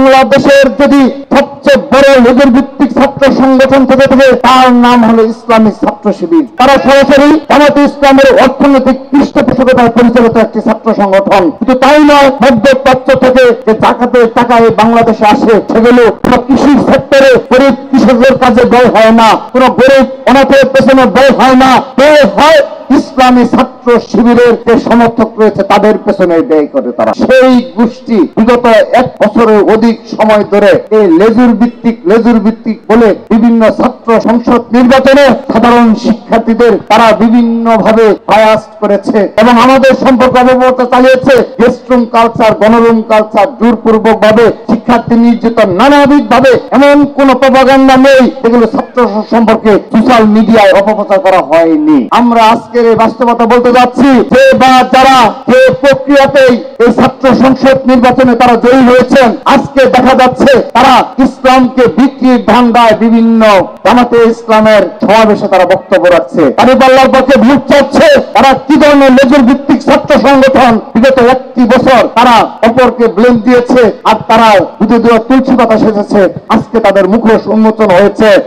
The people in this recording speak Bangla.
বাংলাদেশের যদি সবচেয়ে বড় লেজুর ভিত্তিক ছাত্র সংগঠন থেকে তার নাম হলো ইসলামী ছাত্র শিবির। তারা সরাসরি জামাতে ইসলামের অর্থনৈতিক পৃষ্ঠপোষকতায় পরিচালিত একটি ছাত্র সংগঠন। কিন্তু তাই নয়, মধ্যপ্রাচ্য থেকে যে জাকাতের টাকা এই বাংলাদেশে আসে সেগুলো কোন কৃষি সেক্টরে গরিব কৃষকদের কাজে ব্যয় হয় না, কোন গরিব অনাথের পেছনে ব্যয় হয় না, ব্যয় হয় ইসলামী ছাত্র শিবিরের যে সমর্থক রয়েছে তাদের পেছনে ব্যয় করে তারা। সেই গোষ্ঠী বিগত 1 বছরের অধিক সময় ধরে এই লেজুর ভিত্তিক বলে বিভিন্ন ছাত্র সংসদ নির্বাচনে সাধারণ শিক্ষার্থীদের তারা বিভিন্ন ভাবে বায়াস করেছে এবং আমাদের সম্পর্ক অপপ্রচার চালিয়েছে। গেস্টরুম কালচার, গণরুম কালচার, জোরপূর্বক ভাবে শিক্ষার্থী নির্যাতন, নানাবিধ ভাবে এমন কোন প্রপাগান্ডা নেই যেগুলো ছাত্র সম্পর্কে সোশ্যাল মিডিয়ায় অপপ্রচার করা হয়নি। আমরা আজকের এই বাস্তবতা বলতে যাচ্ছি যে বা যারা যে প্রক্রিয়াতেই এই ছাত্র সংসদ নির্বাচনে তারা জয়ী হয়েছেন, আজকে দেখা যাচ্ছে তারা ইসলামকে বিক্রির ধান্দায় বিভিন্ন জামাতে ইসলামের সমাবেশে তারা বক্তব্য রাখছে, দাঁড়িপাল্লার পক্ষে ভোট চাচ্ছে। তারা কি ধরনের লেজুর ভিত্তিক ছাত্র সংগঠন বিগত 1 বছর তারা অপরকে ব্লেম দিয়েছে আর তারা দুধে দেওয়া তুলসী পাতা সেজেছে। আজকে তাদের মুখোশ উন্মোচন হয়েছে।